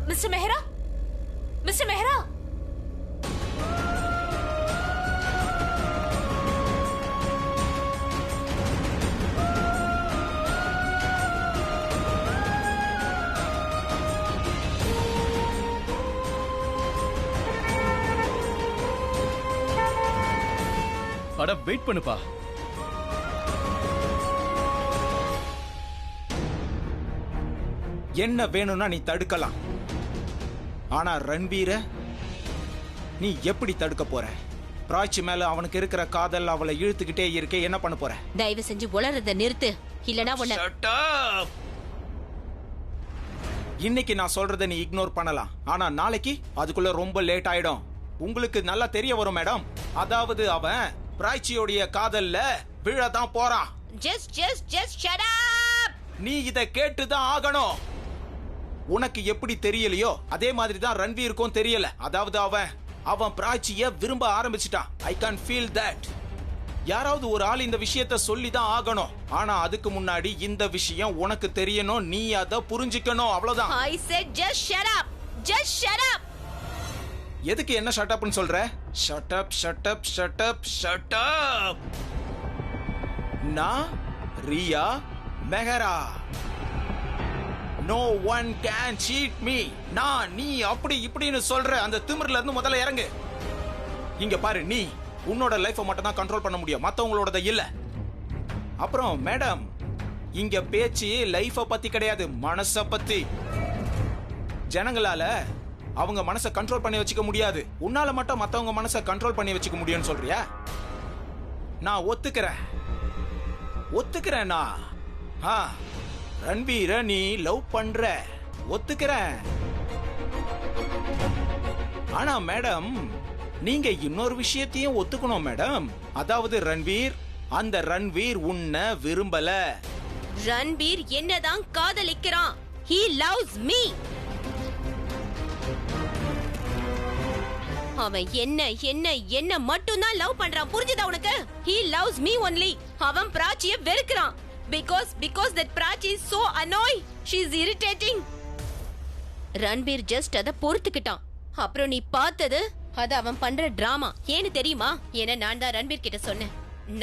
Mister Mehra, mister Mehra, அட wait பண்ணுப்பா. என்ன வேணும்னா நீ தடுக்கலாம், ஆனா ரன்வீர நீ எப்படி தடுக்க போற? பிராச்சி மேல அவனுக்கு இருக்கிற காதல் அவளை இழுத்துக்கிட்டே இருக்கே, என்ன பண்ண போற? தயவு செஞ்சு உளறத நிறுத்து, இல்லனா உன்னை. இன்னைக்கு நான் சொல்றத நீ இக்னோர் பண்ணலாம், ஆனா நாளைக்கு அதுக்குள்ள ரொம்ப லேட் ஆயிடும். உங்களுக்கு நல்லா தெரிய வரும் மேடம். அதாவது அவன் பிராச்சியோடைய காதல்ல விழதான் போறான். just shut up. நீ இத கேட்டுதான் ஆகணும். உனக்கு எப்படி தெரியலையோ அதே மாதிரி தான் ரன்வீருக்கும் தெரியல. அதாவது அவன் பிராச்சிய விரும்ப ஆரம்பிச்சிட்டான். I can feel that. யாராவது ஒரு ஆள் இந்த விஷயத்த சொல்லி தான் ஆகணும். ஆனா அதுக்கு முன்னாடி இந்த விஷயம் உனக்கு தெரியணும், நீ அத புரிஞ்சுக்கணும், அவ்வளவுதான். I said just shut up. Just shut up. எதுக்கு என்ன ஷட் அப்னு சொல்ற? Shut up shut up shut up shut up. நான் Riya Mehra. No one can cheat me. நான் நீ அப்படி இப்படின்னு சொல்ற அந்த திமிர்ல இருந்து முதல்ல இறங்கு. இங்க பாரு, நீ உன்னோட லைஃபை மட்டும் தான் கண்ட்ரோல் பண்ண முடியும், மத்தவங்களோட இல்ல. அப்புறம் மேடம், இங்க பேச்சு லைஃபை பத்தி கிடையாது, மனச பத்தி. ஜனங்களால அவங்க மனசை கண்ட்ரோல் பண்ணி வச்சுக்க முடியாது, உன்னால மட்டும் மத்தவங்க மனசை கண்ட்ரோல் பண்ணி வச்சுக்க முடியும்னு சொல்றியா? நான் ஒத்துக்கிறேன். நான் ரன்வீர நீ லவ் பண்ற, ஒத்துக்கிறேன். ஆனா மேடம், நீங்க இன்னொரு விஷயத்தையும் ஒத்துக்கணும் மேடம். அதாவது அந்த ரன்வீர் உன்னை விரும்பல. ரன்வீர் என்னதான் காதலிக்கிறான். He loves me. அவன் என்ன மட்டும் தான் லவ் பண்றான், புரிஞ்சுதா உனக்கு? He loves me only. அவன் பிராச்சிய வெறுக்கிறான். Because that Prachi is so annoying. She is irritating. Ranveer just அத பொறுத்துக்கிட்டான். அப்புறம் நீ பார்த்தது அது அவன் பண்ற டிராமா. ஏன்னு தெரியுமா? ஏன்னா நான் தான் ரன்வீர் கிட்ட சொன்னேன்.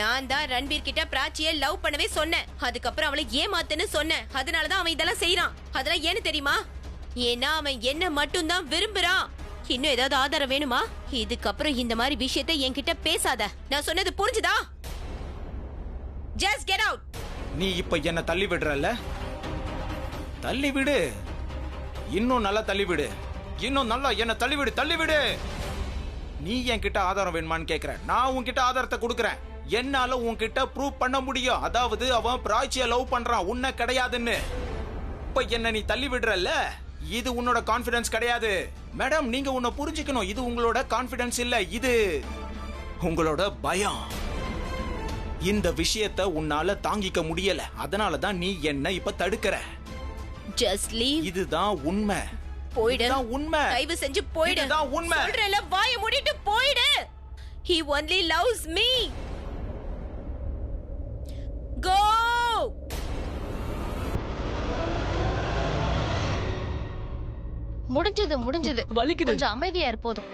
நான் தான் ரன்வீர் கிட்ட பிராச்சியை லவ் பண்ணவே சொன்னேன். அதுக்கப்புறம் அவளை ஏமாத்துன்னு சொன்னேன். அதனாலதான் அவன் இதெல்லாம் செய்யறான். அதெல்லாம் ஏன்னு தெரியுமா? ஏன்னா அவன் என்ன மட்டும் தான் விரும்புறான். இன்னும் ஏதாவது ஆதாரம் வேணுமா? இதுக்கப்புறம் இந்த மாதிரி விஷயத்தை என்கிட்ட பேசாத. நான் சொன்னது புரிஞ்சுதா? Just get out. நீ இப்ப என்ன தள்ளி விடுறல்ல? தள்ளி விடு, இன்னும் நல்லா தள்ளி விடு, இன்னும் நல்லா என்ன தள்ளி விடு. நீ என்கிட்ட ஆதாரம் வேணுமான்னு கேக்குற, நான் உன்கிட்ட ஆதாரத்தை கொடுக்கறேன். என்னால உன்கிட்ட ப்ரூவ் பண்ண முடியும். அதாவது அவன் பிராச்சிய லவ் பண்றான், உன்னை கிடையாதுன்னு. இப்ப என்ன நீ தள்ளி விடுறல்ல, இது உன்னோட கான்பிடன்ஸ் கிடையாது மேடம். நீங்க உன்னை புரிஞ்சுக்கணும், இது உங்களோட கான்பிடன்ஸ் இல்ல, இது உங்களோட பயம். இந்த விஷயத்தை உன்னால தாங்கிக்க முடியல, அதனாலதான் நீ என்ன இப்ப தடுக்கற. Just leave. இதுதான் உண்மை. போயிடு. இதுதான் உண்மை. தயவு செஞ்சு போயிடு. இதுதான் உண்மை. சொல்றேல, வாயை மூடிட்டு போயிடு. He only loves me. Go. முடிஞ்சது. வலிக்குது. கொஞ்சம் அமைதியா இரு போதும்.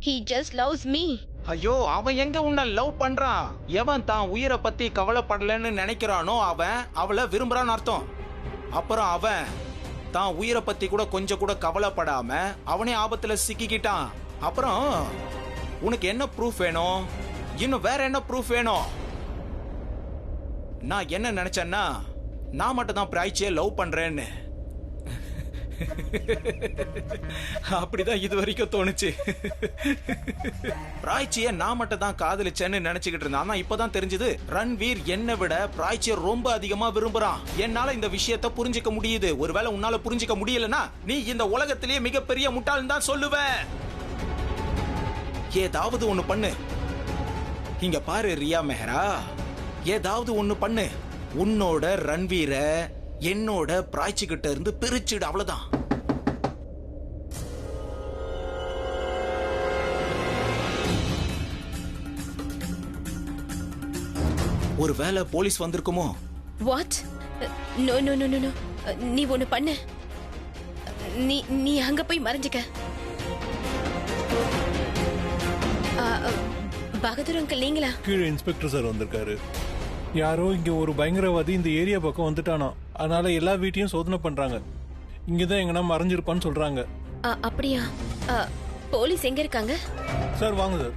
He just loves me. ஐயோ, அவன் எங்க உன்னை லவ் பண்றான்? எவன் தான் உயிரை பத்தி கவலைப்படலன்னு நினைக்கிறானோ அவன் அவளை விரும்புறான்னு அர்த்தம். அப்புறம் அவன் தான் உயிரை பத்தி கூட கொஞ்சம் கூட கவலைப்படாம அவனே ஆபத்துல சிக்கிக்கிட்டான். அப்புறம் உனக்கு என்ன ப்ரூஃப் வேணும்? இன்னும் வேற என்ன ப்ரூஃப் வேணும்? நான் என்ன நினைச்சேன்னா, நான் மட்டும் தான் பிராய்ச்சியை லவ் பண்றேன்னு. அப்படிதான் இது வரைக்கும் தோணுச்சு. பிராய்ச்சியை நான் மட்டும் தான் காதலிச்சேன்னு நினைச்சுக்கிட்டு இருந்தேன். ஆனா இப்பதான் தெரிஞ்சது, ரன்வீர் என்னை விட பிராய்ச்சியை ரொம்ப அதிகமா விரும்புறான். என்னால இந்த விஷயத்தை புரிஞ்சுக்க முடியுது. ஒருவேளை உன்னால புரிஞ்சுக்க முடியலன்னா நீ இந்த உலகத்திலேயே மிகப்பெரிய முட்டாள்னு தான் சொல்லுவேன். ஏதாவது ஒண்ணு பண்ணு. இங்க பாரு ரியா மெஹரா, ஏதாவது ஒண்ணு பண்ணு. உன்னோட ரன்வீரை என்னோட பிராய்ச்சி கிட்ட இருந்து பிரிச்சுடு, அவ்வளவுதான். ஒருவேளை police வந்திருக்குமோ? What? No no no no no. நீ ஒண்ணு பண்ணு. நீ அங்க போய் மறைஞ்சுக்க. பகதூர் அங்கிள் நீங்களா? கீழே இன்ஸ்பெக்டர் சார் வந்திருக்காரு. யாரோ இங்க ஒரு பயங்கரவாதி இந்த ஏரியா பக்கம் வந்துட்டானா, அதனால எல்லா வீட்டையும் சோதனை பண்றாங்க. இங்கதான் எங்கன்னா மறைஞ்சிருப்பான்னு சொல்றாங்க. அப்படியா? போலீஸ் எங்க இருக்காங்க? சார் வாங்க சார்.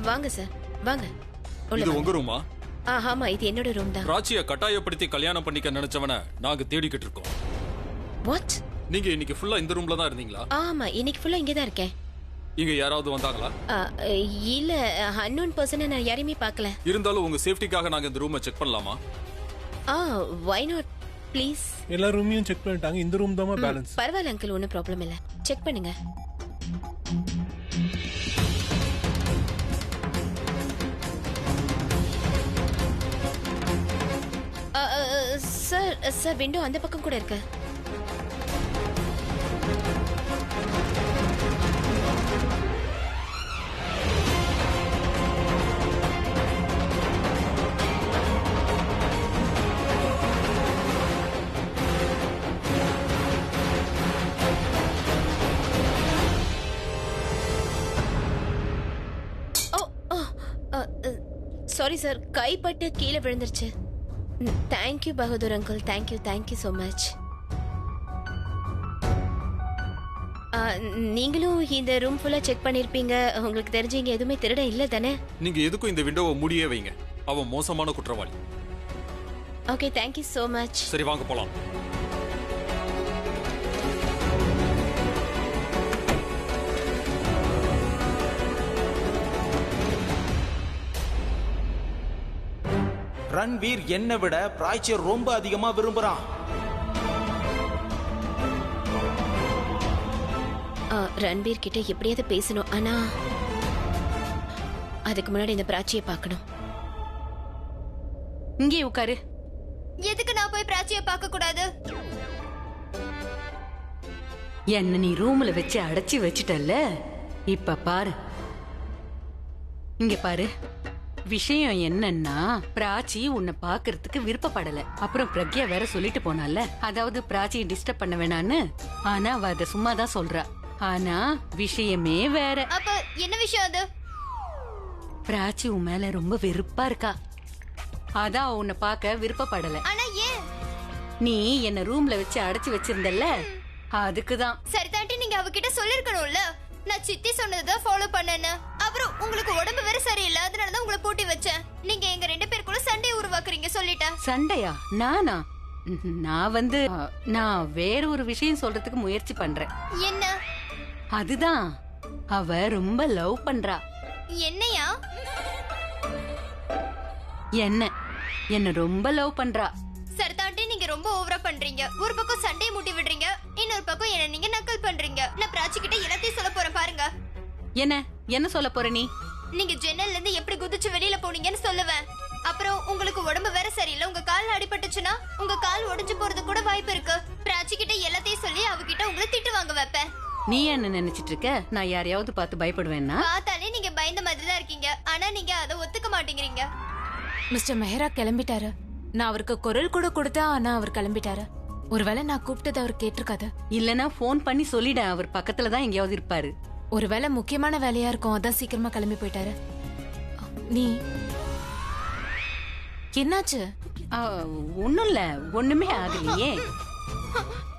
வாங்க சார், வாங்க. இது உங்க ரூமா? ஆமா, இது என்னோட ரூம் தான். பிராச்சியை கட்டாயப்படுத்தி கல்யாணம் பண்ணிக்க நினைச்சவன நாங்க தேடிக்கிட்டு இருக்கோம். வாட்? நீங்க இன்னைக்கு ஃபுல்லா இந்த ரூம்ல தான் இருந்தீங்களா? ஆமா, இன்னைக்கு ஃபுல்லா இங்க தான் இருக்கேன். இங்க யாராவது வந்தாங்களா? இல்ல, அன்னோன் பர்சனை நான் யாரையுமே பார்க்கல. இருந்தாலும் உங்க சேஃப்டிக்காக நாங்க இந்த ரூமை செக் பண்ணலாமா? why not please? எல்லா ரூமையும் செக் பண்ணிட்டாங்க. இந்த ரூம் தான் பேலன்ஸ். பரவாயில்ல அங்கிள், ஒன்றும் ப்ராப்ளம் இல்ல. செக் பண்ணுங்க. சார் விண்டோ அந்த பக்கம் கூட இருக்கு. சாரி சார், கைப்பட்டு கீழே விழுந்துருச்சு. Thank you Bahadur uncle, thank you so much. நீங்களும் இந்த ரூம் ஃபுல்லா செக் பண்ணிருப்பீங்க. உங்களுக்கு தெரிஞ்சு இங்க எதுவுமே திருட இல்ல தானே? நீங்க எதுக்கும் இந்த விண்டோவை மூடியே வைங்க. அவன் மோசமான குற்றவாளி. Okay, thank you so much. சரி, வாங்க போலாம். ரன்வீர் என்னை விட பிராய்ச்சியை ரொம்ப அதிகமா விரும்புறான். ரன்வீர் கிட்ட எப்படியாவது பேசணும். ஆனா அதுக்கு முன்னாடி இந்த பிராச்சியை பார்க்கணும். இங்கே உட்காரு. எதுக்கு நான் போய் பிராச்சியை பார்க்க கூடாது? என்ன நீ ரூம்ல வச்சு அடைச்சி வச்சிட்டல்ல, இப்ப பாரு. இங்க பாரு, விஷயம் என்னன்னா, பிராச்சி உன்னை பாக்குறதுக்கு விருப்பப்படல. அப்புறம் பிரக்யா வேற சொல்லிட்டு போனால, அதாவது பிராச்சியை டிஸ்டர்ப் பண்ண வேணான்னு. ஆனா அவ அத சும்மா தான் சொல்றா. ஆனா விஷயமே வேற. அப்ப என்ன விஷயம் அது? பிராச்சி உன் மேல ரொம்ப வெறுப்பா இருக்கா. அதான் உன்னை பார்க்க விருப்பப்படல. ஆனா ஏன்? நீ என்ன ரூம்ல வச்சு அடைச்சு வச்சிருந்தல்ல, அதுக்குதான். சரி தாண்டி, நீங்க அவகிட்ட சொல்லிருக்கணும்ல, நான் சித்தி சொன்னதுதான் ஃபாலோ பண்ணேன்னு. அப்புறம் உங்களுக்கு உடம்பு வேற சரியில்லை, அதனாலதான் உங்களை பூட்டி வச்சேன். நீங்க எங்க 2 பேருக்குள்ள சண்டை உருவாக்குறீங்க சொல்லிட்டேன். சண்டையா? நானா? நான் வேற ஒரு விஷயம் சொல்றதுக்கு முயற்சி பண்றேன். என்ன? அதுதான், அவ ரொம்ப லவ் பண்றா. என்னையா? என்ன ரொம்ப லவ் பண்றா. சரி தாண்டி, நீங்க ரொம்ப ஓவரா பண்றீங்க. ஒரு பக்கம் சண்டையை மூட்டி விடுறீங்க, இன்னொரு பக்கம் என்ன நீங்க நக்கல் பண்றீங்க. நான் பிராச்சி கிட்ட எல்லாத்தையும் சொல்ல போறேன் பாருங்க. என்ன சொல்ல போற நீ? நீங்க ஜன்னல்ல இருந்து எப்படி குதிச்சு வெளியில போனீங்கன்னு சொல்லுவேன். அப்புறம் உங்களுக்கு உடம்பு வேற சரியில்லை, உங்க கால் அடிபட்டுச்சுன்னா உங்க கால் உடைஞ்சு போறது கூட வாய்ப்பு இருக்கு. பிராச்சி கிட்ட எல்லாத்தையும் சொல்லி அவகிட்ட உங்களை திட்டு வாங்க வைப்பேன். நீ என்ன நினைச்சிட்டு இருக்க? நான் யாரையாவது பார்த்து பயப்படுவேன்னா? பார்த்தாலே நீங்க பயந்த மாதிரி தான் இருக்கீங்க. ஆனா நீங்க அதை ஒத்துக்க மாட்டேங்கிறீங்க. மிஸ்டர் மெஹரா கிளம்பிட்டாரு. நான் அவருக்கு குரல் கூட கொடுத்தா, ஆனா அவர் கிளம்பிட்டாரு. ஒருவேளை நான் கூப்பிட்டது அவர் கேட்டிருக்காது. இல்லனா போன் பண்ணி சொல்லிட, அவர் பக்கத்துல தான் எங்கேயாவது இருப்பாரு. ஒருவேளை முக்கியமான வேலையா இருக்கும், அதான் சீக்கிரமா கிளம்பி போயிட்டாரு. நீ என்னாச்சு? ஒண்ணும் இல்ல, ஒண்ணுமே ஆகலையே.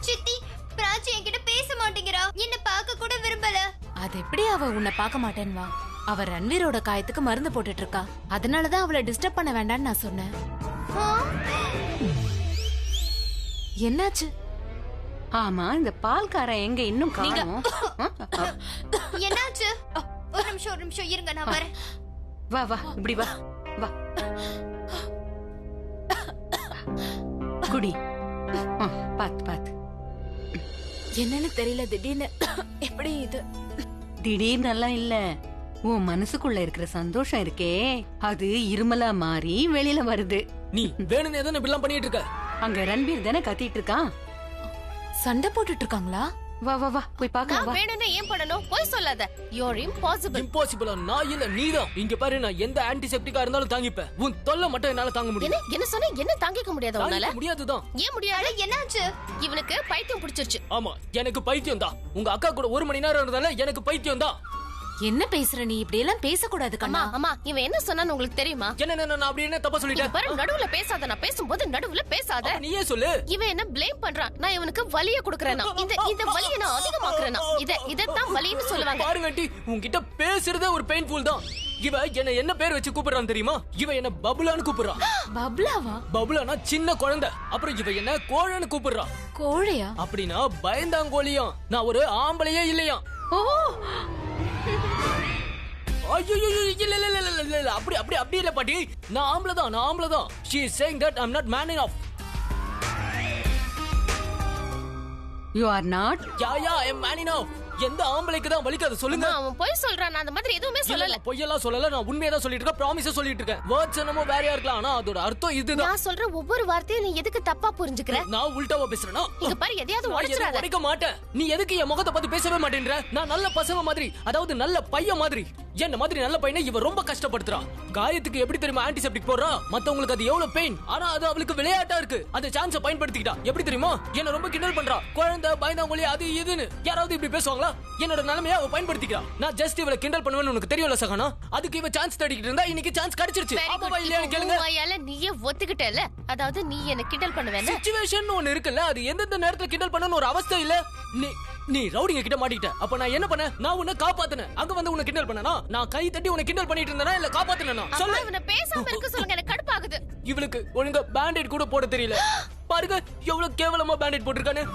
சித்தி, பிராச்சி என்கிட்ட பேச மாட்டேங்கிறா. என்ன பார்க்க கூட விரும்பல. அது எப்படி அவ உன்னை பார்க்க மாட்டேன்வா? அவ ரன்வீரோட காயத்துக்கு மருந்து போட்டுட்டு இருக்கா. அதனாலதான் அவளை டிஸ்டர்ப் பண்ண வேண்டாம்னு நான் சொன்னேன். ஆ? என்னாச்சு? ஆமா, இந்த பால்காரன் எங்க இன்னும் காணோம்? என்னாச்சு? ஒரு நிமிஷம் இருங்க, நான் வரேன். வா வா, இப்படி வா வா. குடி. பாத்து பாத்து. என்னன்னு தெரியல, திடீர்னு எப்படி இது? திடீர்னு எல்லாம் இல்ல, உன் மனசுக்குள்ள இருக்கிற சந்தோஷம் இருக்கே, அது இருமலா மாறி வெளியில வருது. நீ வேணும்னு எதனா இப்படிலாம் பண்ணிட்டு இருக்க? அங்க ரன்பீர் தானே கத்திட்டு இருக்கான். சண்டை போட்டுட்டு இருக்காங்களா? வா வா வா, போய் பாக்கலாம் வா. வேணும்னே ஏன் பண்ணணும்? போய் சொல்லாத. You're impossible. இம்பாசிபிளா? நான் இல்ல, நீதான். இங்க பாரு, நான் எந்த ஆன்டிசெப்டிக்கா இருந்தாலும் தாங்கிப்பேன். உன் தொல்லை மட்டும் என்னால தாங்க முடியும். என்ன சொன்ன? என்ன தாங்கிக்க முடியாத உன்னால? தாங்கிக்க முடியாதுதான். ஏன் முடியாது? என்னாச்சு? இவனுக்கு பைத்தியம் பிடிச்சிருச்சு. ஆமா, எனக்கு பைத்தியம் தான். உங்க அக்கா கூட 1 மணி நேரம் இருந்தால எனக்கு பைத்தியம் தான். என்ன பேசுற நீ? இப்படி எல்லாம் பேசக்கூடாது அம்மா கண்ணா. அம்மா, இவன் என்ன சொன்னான்னு உங்களுக்கு தெரியுமா? என்ன நான் அப்படி என்ன தப்பா இங்க சொல்லிட்டேன்? பாரு, நடுவுல பேசாத. நான் பேசும்போது நடுவுல பேசாத. அப்ப நீயே சொல்லு. இவன் என்ன ப்ளேம் பண்றான். நான் இவனுக்கு வலிய குடுக்கறேனா? இந்த வலிய நான் அதிகமாக்குறேனா? இதத்தான் வலின்னு சொல்லுவாங்க. பாருங்க ஆண்டி, உன்கிட்ட பேசுறதே ஒரு பெயின்ஃபுல் தான். இவ என்ன பேர் வச்சு கூப்பிடுறான் தெரியுமா? இவ என்ன பபுலான்னு கூப்பிடுறான். பப்ளாவா? பபுலானா சின்ன குழந்தை. அப்புறம் இவ என்ன கோழன்னு கூப்பிடுறான். கோழையா? அப்படின்னா பயந்தாங்கோலியாம். நான் ஒரு ஆம்பளையே இல்லையா? ஓ, ஐயோ, இல்ல இல்ல இல்ல இல்ல இல்ல, அப்படி இல்ல பாட்டி. நான் ஆம்பளை தான். She is saying that I'm not man enough. You are not. Yeah, I am man enough. எந்த ஆம்பளைக்கு தான் வலிக்காது சொல்லுங்க? அம்மா, அவன் போய் சொல்றான். நான் அந்த மாதிரி எதுவுமே இல்ல, சொல்லல. நான் பொய்யெல்லாம் சொல்லல. நான் உண்மையை தான் சொல்லிட்டு இருக்கேன். ப்ராமிஸா சொல்லிட்டு இருக்கேன். வேர்ட்ஸ் என்னமோ வேறையா இருக்கலாம், ஆனா அதோட அர்த்தம் இதுதான். நான் சொல்ற ஒவ்வொரு வார்த்தையும் நீ எதுக்கு தப்பா புரிஞ்சுக்கிற? நான் உல்டாவா பேசுறேனா? இங்க பாரு, எதையாவது நான் எதுவும் உடைச்சிடாத. உடைக்க மாட்டேன். நீ எதுக்கு என் முகத்தை பார்த்து பேசவே மாட்டேன்ற? நான் நல்ல பசங்க மாதிரி, அதாவது நல்ல பையன் மாதிரி. என்ன மாதிரி நல்ல பையனை இவ ரொம்ப கஷ்டப்படுத்துறா. காயத்துக்கு எப்படி தெரியுமா ஆன்டிசெப்டிக் போடுறா? மத்தவங்களுக்கு அது எவ்வளவு பெயின், ஆனா அது அவளுக்கு விளையாட்டா இருக்கு. அந்த சான்ஸை பயன்படுத்திக்கிட்டா. எப்படி தெரியுமா? என்ன ரொம்ப கிண்டல் பண்றா. குழந்தை, பயந்தாங்கோலி, அது இதுன்னு. யாராவது இப்படி பேசுவாங்களா? என்னோட நிலைமையை அவ பயன்படுத்திக்கிறா. நான் ஜஸ்ட் இவளை கிண்டல் பண்ணுவேன்னு உனக்கு தெரியும்ல சகானா? அதுக்கு இவ சான்ஸ் தேடிக்கிட்டு இருந்தா இன்னைக்கு சான்ஸ் கிடைச்சிருச்சு. Very good. ஆமாவா இல்லையான்னு இப்போ கேளுங்க. உன் வாயால நீயே ஒத்துக்கிட்டல. அதாவது நீ என்ன கிண்டல் பண்ணுவேன்னு. சிச்சுவேஷன் ஒன்னு இருக்குல்ல, அது எந்தெந்த நேரத்துல கிண்டல் பண்ணனும் ஒரு அவஸ்தை இல்ல. நீ ரவுடிங்க கிட்ட மாட்டிக்கிட்ட. அப்ப நான் என்ன பண்ண? நான் உன்னை காப்பாத்துனேன். அங்க வந்து உன்னை கிண்டல் பண்ணனா? நான் கை தட்டி உன்னை கிண்டல் பண்ணிட்டு இருந்தேனா இல்ல காப்பாத்துனேனா? சொல்ல. இவனை பேசாம இருக்க சொல்லுங்க, எனக்கு கடுப்பாகுது. இவளுக்கு ஒழுங்கா பேண்டேட் கூட போட தெரியல. பாருங்க எவ்வளவு கேவலமா பேண்டேட் போட்டிருக்கானு.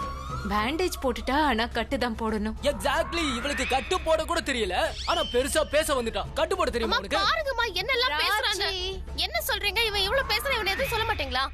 பேண்டேஜ் போட்டுட்டா, ஆனா கட்டு தான் போடணும். எக்ஸாக்ட்லி. இவளுக்கு கட்டு போட கூட தெரியல, ஆனா பெருசா பேச வந்துட்டா. கட்டு போட தெரியுமா உனக்கு? பாருங்கம்மா, என்னெல்லாம் பேசுறாங்க. என்ன சொல்றீங்க? இவன் இவ்வளவு பேசுறான், இவனை எதுவும் சொல்ல மாட்டீங்களா?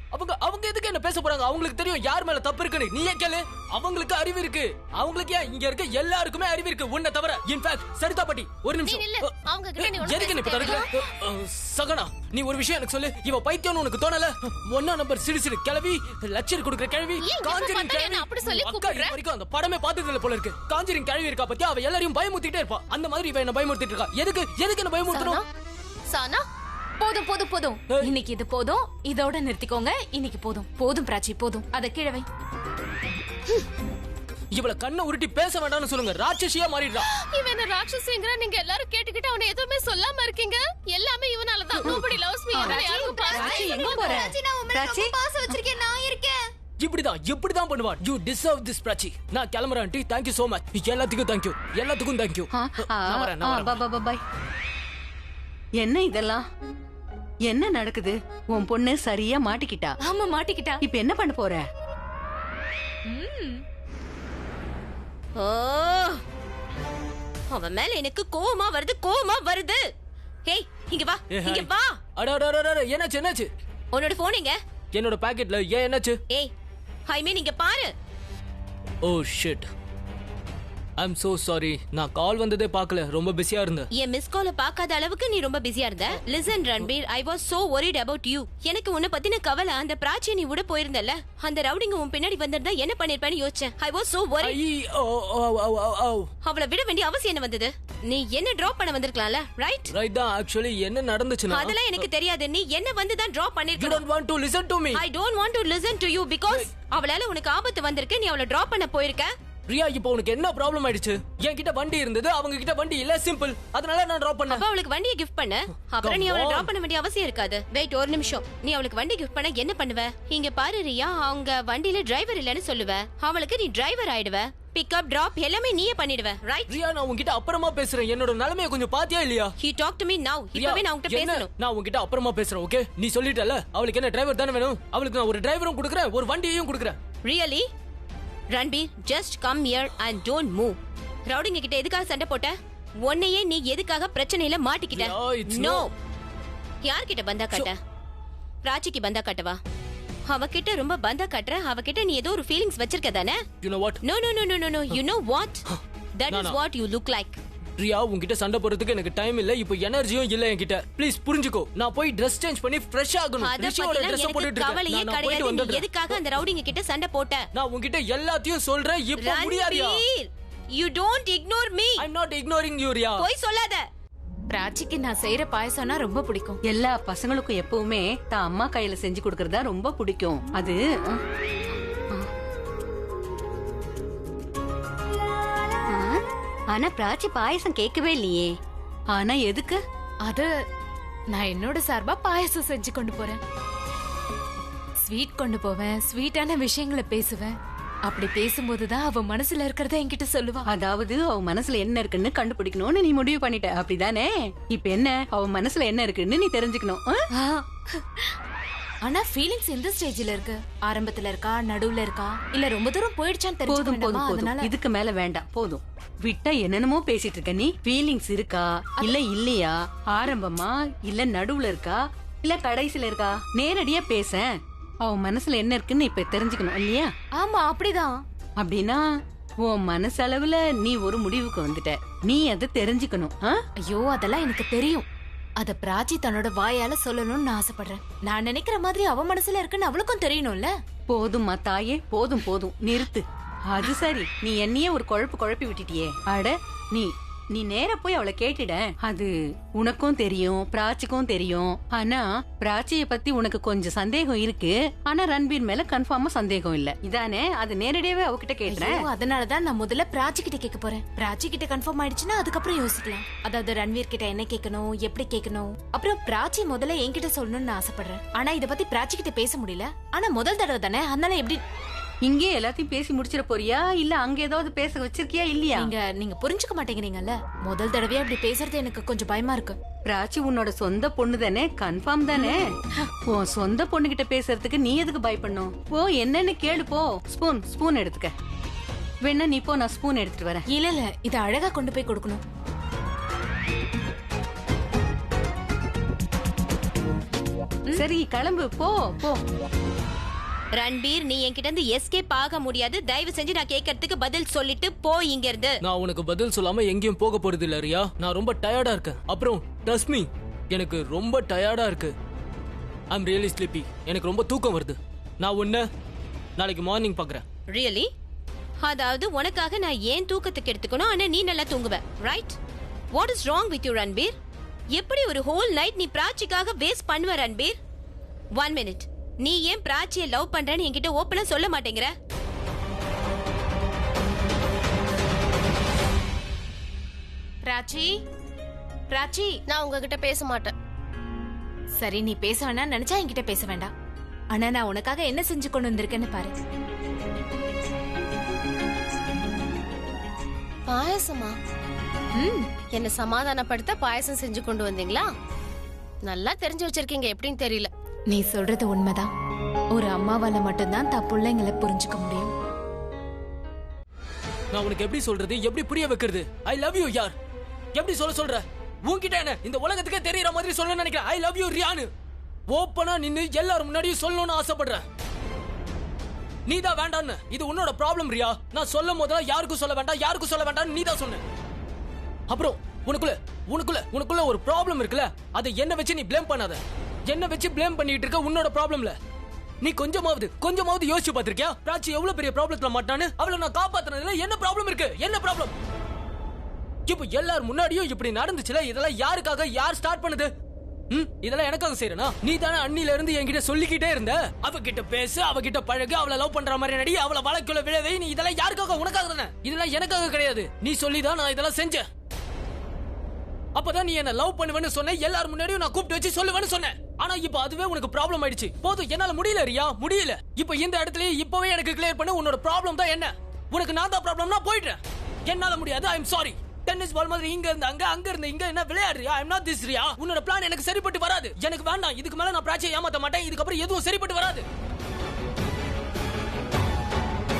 அவங்க எதுக்கு என்ன பேச போறாங்க? அவங்களுக்கு தெரியும் யார் மேல தப்பு இருக்குன்னு. நீயே கேளு. அவங்களுக்கு அறிவு இருக்கு. அவங்களுக்கு ஏன், இங்க இருக்க எல்லாருக்குமே அறிவு இருக்கு, உன்னை தவிர. இன்ஃபேக்ட் சரிதா பாட்டி, ஒரு நீ நிமிஷம். நில்லு. அவங்க கிட்ட நீ ஒண்ணும் எதுக்கு நீ இப்ப பேச தடுக்கிற? சகனா, நீ ஒரு விஷயம் எனக்கு சொல்லு. இவ பைத்தியம்னு உனக்கு தோணல? 1 நம்பர் சிடு கிளவி, லட்சர் கொடுக்குற கிளவி, ஏன் எப்ப காஞ்சரிங் பார்த்தாலும் என்ன அப்படி சொல்லி அக்கா கூப்பிடுற? இது வரைக்கும் அந்த படமே பார்த்ததில்ல போல இருக்கு. காஞ்சரிங் கிளவி இருக்கா பத்தி, அவ எல்லாரையும் பயமுறுத்திட்டே இருப்பா. அந்த மாதிரி இவ என்ன பயமுறுத்திட்டு இருக்கா. எதுக்கு என்ன பயமுறுத்தணும்? சானா, போதும். இன்னைக்கு இது போதும். இதோட நிறுத்திக்கோங்க. இன்னைக்கு போதும் பிராச்சி, போதும். அத கீழே வை. இவள கண்ணை உருட்டி பேச வேண்டாம்னு சொல்லுங்க. ராட்சசியா மாறிடுறா. இவன் என்ன ராட்சசிங்கற நீங்க எல்லாரும் கேட்டுக்கிட்டு அவனை எதுவுமே சொல்லாம இருக்கீங்க. எல்லாமே இவனால தான். Nobody loves me. என்ன யாரும் பிராச்சி, எங்க போற? பிராச்சி, நான் உன் மேல பிராச்சி? ரொம்ப பாசம் வச்சிருக்கேன். நான் இருக்கேன். இப்படிதான் பண்ணுவா. You deserve this Prachi. நான் கிளம்புறேன் aunty. Thank you so much. எல்லாத்துக்கும் thank you. நான் வரேன். பை. என்ன இதெல்லாம்? என்ன நடக்குது? உன் பொண்ணு சரியா மாட்டிக்கிட்டா. ஆமா, மாட்டிக்கிட்டா. இப்ப என்ன பண்ண போற? ஓ, அவன் மேல எனக்கு கோவமா வருது. ஹேய், இங்க வா. என்னாச்சு? உன்னோட போன் எங்க? என்னோட பாக்கெட்ல. ஏன் என்னாச்சு? ஏய், ஐ மீன் இங்க பாரு. Oh shit. I'm so sorry. நான் கால் வந்ததே பார்க்கல. ரொம்ப பிஸியா இருந்தேன். என் மிஸ் கால பார்க்காத அளவுக்கு நீ ரொம்ப பிஸியா இருந்த. Listen Ranbir, I was so worried about you. எனக்கு உன்னை பத்தின கவலை. அந்த பிராச்சியை நீ விட போயிருந்தல்ல, அந்த ரவுடிங்க உன் பின்னாடி வந்திருந்தா என்ன பண்ணிருப்பேன்னு யோசிச்சேன். I was so worried. அவளை விட வேண்டிய அவசியம் என்ன வந்தது? நீ என்ன டிராப் பண்ண வந்திருக்கலாம்ல, ரைட்? ரைட் தான். ஆக்சுவலி என்ன நடந்துச்சுன்னா, அதெல்லாம் எனக்கு தெரியாது. நீ என்ன வந்து தான் டிராப் you பண்ணிருக்க. don't want to listen to me. I don't want to listen to you because அவளால உனக்கு ஆபத்து வந்திருக்கு. நீ அவளை டிராப் பண்ண போயிருக்க. ரியா இப்போ உனக்கு என்ன ப்ராப்ளம் ஆயிடுச்சு? என்கிட்ட வண்டி இருந்தது, அவங்க கிட்ட வண்டி இல்ல, சிம்பிள். அதனால நான் டிராப் பண்ணேன். அப்ப அவளுக்கு வண்டியை கிஃப்ட் பண்ண, அப்புறம் நீ அவளை டிராப் பண்ண வேண்டிய அவசியம் இருக்காது. வெயிட் ஒரு நிமிஷம். நீ அவளுக்கு வண்டி கிஃப்ட் பண்ண என்ன பண்ணுவ? இங்க பாரு ரியா, அவங்க வண்டியில டிரைவர் இல்லன்னு சொல்லுவ. அவளுக்கு நீ டிரைவர் ஆயிடுவ. பிக்கப் டிராப் எல்லாமே நீயே பண்ணிடுவ, ரைட்? ரியா, நான் உன்கிட்ட அப்புறமா பேசுறேன். என்னோட நிலைமைய கொஞ்சம் பாத்தியா இல்லையா? He talk to me now. இப்பவே நான் உன்கிட்ட என்ன? பேசணும். நான் உன்கிட்ட அப்புறமா பேசுறேன், ஓகே? நீ சொல்லிட்டல, அவளுக்கு என்ன டிரைவர் தானே வேணும்? அவளுக்கு நான் ஒரு டிரைவரும் கொடுக்குறேன், ஒரு வண்டியையும் கொடுக்குறேன். Really? Ranbir, just come here and don't move. ரவுடிங்க கிட்ட எதுக்காக சண்டை போட்ட? உன்னையே நீ எதுக்காக பிரச்சனையில மாட்டிக்கிட்ட? Yeah, it's No. யார்கிட்ட பந்தா காட்ட? ராஜிக்கு பந்தா காட்டவா? அவகிட்ட ரொம்ப பந்தா காட்டுற. அவகிட்ட நீ ஏதோ ஒரு ஃபீலிங்ஸ் வச்சிருக்க தானே? You know what? No, no, no, no, no, no. You know what? That is No. what you look like. Riya, உன்கிட்ட சண்டை போறதுக்கு எனக்கு டைம் இல்ல. இப்போ எனர்ஜியும் இல்ல என்கிட்ட. ப்ளீஸ் புரிஞ்சுக்கோ. நான் போய் Dress change பண்ணி ஃப்ரெஷ் ஆகணும். அத ரிஷியோட பத்திலாம் Dress எனக்கு போட்டுட்டு கவலையே இருக்கேன். நான் போயிட்டு கிடையாது. நீ வந்துடுறேன். எதுக்காக அந்த ரவுடிங்க கிட்ட சண்டை போட்ட? நான் உன்கிட்ட எல்லாத்தையும் சொல்றேன். இப்போ முடியாதியா? Ranbir, you don't ignore me. I'm not ignoring you, Riya. போய் சொல்லாத. பிராச்சிக்கு நான் செய்யற பாயசம்னா ரொம்ப பிடிக்கும். எல்லா பசங்களுக்கும் எப்பவுமே தான் அம்மா கையில செஞ்சு கொடுக்கறதா ரொம்ப பிடிக்கும். அது ஆனா பிராச்சி பாயசம் கேட்கவே இல்லையே. ஆனா எதுக்கு? அது நான் என்னோட சார்பா பாயசம் செஞ்சு கொண்டு போறேன். ஸ்வீட் கொண்டு போவேன், ஸ்வீட்டான விஷயங்களை பேசுவேன். அப்படி பேசும்போதுதான் அவ மனசுல இருக்கிறத என்கிட்ட சொல்லுவா. அதாவது அவ மனசுல என்ன இருக்குன்னு கண்டுபிடிக்கணும்னு நீ முடிவு பண்ணிட்ட, அப்படிதானே? இப்ப என்ன, அவ மனசுல என்ன இருக்குன்னு நீ தெரிஞ்சுக்கணும். ஆ. ஆனா ஃபீலிங்ஸ் எந்த ஸ்டேஜ்ல இருக்கு? ஆரம்பத்துல இருக்கா, நடுவுல இருக்கா, இல்ல ரொம்ப தூரம் போயிடுச்சான்னு தெரிஞ்சுக்க போதும் போதும் வேண்டாமா? போதும், அதனால இதுக்கு மேல வேண்டாம், போதும். விட்டா என்னென்னமோ பேசிட்டு இருக்க நீ. ஃபீலிங்ஸ் இருக்கா இல்ல இல்லையா, ஆரம்பமா இல்ல நடுவுல இருக்கா இல்ல கடைசில இருக்கா, நேரடியா பேசேன். அவ மனசுல என்ன இருக்குன்னு இப்ப தெரிஞ்சுக்கணும் இல்லையா? ஆமா, அப்படிதான். அப்படின்னா உன் மனசளவுல நீ ஒரு முடிவுக்கு வந்துட்ட. நீ அதை தெரிஞ்சுக்கணும். ஐயோ, அதெல்லாம் எனக்கு தெரியும். அத பிராச்சி தன்னோட வாயால சொல்லணும்னு நான் ஆசைப்படுறேன். நான் நினைக்கிற மாதிரி அவ மனசுல இருக்குன்னு அவளுக்கும் தெரியணும்ல. போதும்மா தாயே, போதும் போதும், நிறுத்து. அது சரி, நீ என்னையே ஒரு குழப்பி விட்டுட்டியே. அட, நீ நீ நேர போய் அவளை கேட்டுட. அது உனக்கும் தெரியும், பிராச்சிக்கும் தெரியும். ஆனா பிராச்சிய பத்தி உனக்கு கொஞ்சம் சந்தேகம் இருக்கு. ஆனா ரன்பீர் மேல கன்ஃபார்மா சந்தேகம் இல்ல, இதானே? அது நேரடியாவே அவகிட்ட கேட்டுறேன். அதனாலதான் நான் முதல்ல பிராச்சி கிட்ட கேட்க போறேன். பிராச்சி கிட்ட கன்ஃபார்ம் ஆயிடுச்சுன்னா அதுக்கப்புறம் யோசிக்கலாம். அதாவது ரன்வீர் கிட்ட என்ன கேட்கணும், எப்படி கேட்கணும். அப்புறம் பிராச்சி முதல்ல என்கிட்ட சொல்லணும்னு ஆசைப்படுறேன். ஆனா இத பத்தி பிராச்சி கிட்ட பேச முடியல. ஆனா முதல் தடவை தானே, அதனால எப்படி இங்கே எல்லாத்தையும் பேசி முடிச்சிட போறியா, இல்ல அங்க ஏதாவது பேச வச்சிருக்கியா இல்லையா? நீங்க புரிஞ்சுக்க மாட்டேங்கிறீங்கல்ல. முதல் தடவையா அப்படி பேசுறது எனக்கு கொஞ்சம் பயமா இருக்கு. பிராச்சி உன்னோட சொந்த பொண்ணு தானே, கன்ஃபார்ம் தானே? உன் சொந்த பொண்ணு கிட்ட பேசுறதுக்கு நீ எதுக்கு பயப்படணும்? ஓ, என்னன்னு கேளு போ. ஸ்பூன் எடுத்துக்க. வேணா நீ போ, நான் ஸ்பூன் எடுத்துட்டு வரேன். இல்ல, இத அழகா கொண்டு போய் கொடுக்கணும். சரி, கிளம்பு, போ போ. ரன்பீர், நீ என்கிட்ட இருந்து எஸ்கேப் ஆக முடியாது. தயவு செஞ்சு நான் கேட்கறதுக்கு பதில் சொல்லிட்டு போ இங்க இருந்து. நான் உனக்கு பதில் சொல்லாம எங்கேயும் போக போறது இல்ல ரியா. நான் ரொம்ப டயர்டா இருக்கேன். அப்புறம் trust me, எனக்கு ரொம்ப டயர்டா இருக்கு. I'm really sleepy. எனக்கு ரொம்ப தூக்கம் வருது. நான் உன்னை நாளைக்கு மார்னிங் பார்க்கறேன். ரியலி? அதாவது உனக்காக நான் ஏன் தூக்கத்துக்கு எடுத்துக்கணும், ஆனா நீ நல்லா தூங்குவ, right? What is wrong with you Ranbir? எப்படி ஒரு ஹோல் நைட் நீ பிராச்சிக்காக வேஸ்ட் பண்ணுவ ரன்பீர்? 1 minute. நீ ஏன் பிராச்சியை லவ் பண்றன்னு என்கிட்ட ஓப்பனா சொல்ல மாட்டேங்கிற? பிராச்சி, நான் உங்ககிட்ட பேச மாட்டேன். சரி, நீ பேச வேணாம் நினைச்சா என்கிட்ட பேச வேண்டாம். ஆனா நான் உனக்காக என்ன செஞ்சு கொண்டு வந்திருக்கேன்னு பாரு. பாயசமா? என்ன சமாதானப்படுத்த பாயசம் செஞ்சு கொண்டு வந்தீங்களா? நல்லா தெரிஞ்சு வச்சிருக்கீங்க, எப்படின்னு தெரியல. நீ சொல்றது உண்மைதான். ஒரு அம்மாவால மட்டும்தான் தான் பிள்ளைங்களை புரிஞ்சுக்க முடியும். நான் உனக்கு எப்படி சொல்றது, எப்படி புரிய வைக்கிறது? ஐ லவ் யூ யார், எப்படி சொல்ற? உன்கிட்ட என்ன இந்த உலகத்துக்கே தெரியற மாதிரி சொல்ல நினைக்கிறேன். ஐ லவ் யூ ரியான்னு ஓப்பனா நின்னு எல்லாரும் முன்னாடியும் சொல்லணும்னு ஆசைப்படுறேன். நீதான் வேண்டான்னு. இது உன்னோட ப்ராப்ளம் ரியா. நான் சொல்லும் போதெல்லாம் யாருக்கும் சொல்ல வேண்டாம் நீதான் சொன்ன. அப்புறம் உனக்குள்ள ஒரு ப்ராப்ளம் இருக்குல்ல, அதை என்ன வச்சு நீ ப்ளேம் பண்ணாத. என்ன வச்சு ப்ளேம் பண்ணிட்டு இருக்க உன்னோட ப்ராப்ளம்ல. நீ கொஞ்சமாவது யோசிச்சு பாத்திருக்கியா? பிராச்சி எவ்வளவு பெரிய ப்ராப்ளத்துல மாட்டான்னு. அவளை நான் காப்பாத்துனதுல என்ன ப்ராப்ளம் இருக்கு? என்ன ப்ராப்ளம்? இப்போ எல்லாரும் முன்னாடியும் இப்படி நடந்துச்சுல, இதெல்லாம் யாருக்காக, யார் ஸ்டார்ட் பண்ணுது? இதெல்லாம் எனக்காக செய்யறனா? நீ தானே அண்ணில இருந்து என்கிட்ட சொல்லிக்கிட்டே இருந்த, அவகிட்ட பேசு, அவகிட்ட பழகு, அவளை லவ் பண்ற மாதிரி நடி, அவளை வழக்குள்ள விழவை. நீ இதெல்லாம் யாருக்காக? உனக்காக தானே. இதெல்லாம் எனக்காக கிடையாது. நீ சொல்லிதான் நான் இதெல்லாம் செஞ்சேன். அப்பதான் நீ என்ன லவ் பண்ணுவேன்னு சொன்ன, எல்லாரும் முன்னாடியும் நான் கூப்பிட்டு வச்சு சொல்லுவேன்னு சொன்னேன். ஆனா இப்ப அதுவே உனக்கு ப்ராப்ளம் ஆயிடுச்சு. போதும், என்னால முடியல ரியா, முடியல. இப்ப இந்த இடத்துல இப்பவே எனக்கு கிளியர் பண்ணு, உன்னோட ப்ராப்ளம் தான் என்ன? உனக்கு நான் தான் ப்ராப்ளம்னா போயிடுறேன். என்னால முடியாது. I am sorry. Tennis ball மாதிரி இங்க இருந்து அங்க, அங்க இருந்து இங்க என்ன விளையாடுறியா? I am not this Riya. உன்னோட பிளான் எனக்கு சரிப்பட்டு வராது. எனக்கு வேண்டாம். இதுக்கு மேல நான் பிராச்சியை ஏமாத்த மாட்டேன். இதுக்கப்புறம் எதுவும் சரிப்பட்டு வராது.